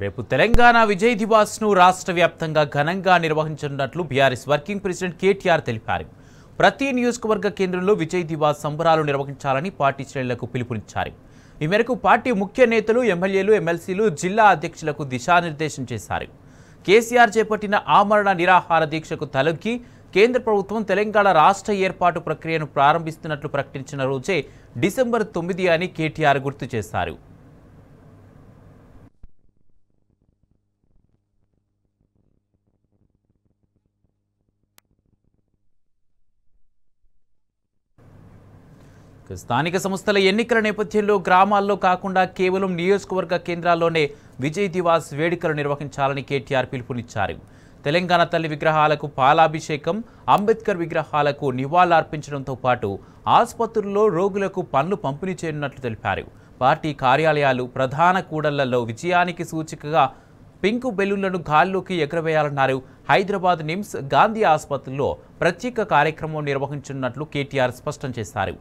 రేపు తెలంగాణ విజయ్ దివాస్ను రాష్ట్ర వ్యాప్తంగా ఘనంగా నిర్వహించనున్నట్లు బీఆర్ఎస్ వర్కింగ్ ప్రెసిడెంట్ కేటీఆర్ తెలిపారు. ప్రతి నియోజకవర్గ కేంద్రంలో విజయ్ దివాస్ సంబరాలు నిర్వహించాలని పార్టీ శ్రేణులకు పిలుపునిచ్చారు. ఈ మేరకు పార్టీ ముఖ్య నేతలు, ఎమ్మెల్యేలు, ఎమ్మెల్సీలు, జిల్లా అధ్యక్షులకు దిశానిర్దేశం చేశారు. కేసీఆర్ చేపట్టిన ఆమరణ నిరాహార దీక్షకు తలొగ్గి కేంద్ర ప్రభుత్వం తెలంగాణ రాష్ట్ర ఏర్పాటు ప్రక్రియను ప్రారంభిస్తున్నట్లు ప్రకటించిన రోజే డిసెంబర్ 9 అని కేటీఆర్ గుర్తు చేశారు. స్థానిక సంస్థల ఎన్నికల నేపథ్యంలో గ్రామాల్లో కాకుండా కేవలం నియోజకవర్గ కేంద్రాల్లోనే విజయ్ దివాస్ వేడుకలు నిర్వహించాలని కేటీఆర్ పిలుపునిచ్చారు. తెలంగాణ తల్లి విగ్రహాలకు పాలాభిషేకం, అంబేద్కర్ విగ్రహాలకు నివాళులర్పించడంతో పాటు ఆసుపత్రుల్లో రోగులకు పండ్లు పంపిణీ చేయనున్నట్లు తెలిపారు. పార్టీ కార్యాలయాలు, ప్రధాన కూడళ్లలో విజయానికి సూచికగా పింకు బెలూన్లను గాల్లోకి ఎగరవేయాలన్నారు. హైదరాబాద్ నిమ్స్, గాంధీ ఆసుపత్రుల్లో ప్రత్యేక కార్యక్రమం నిర్వహించనున్నట్లు కేటీఆర్ స్పష్టం చేశారు.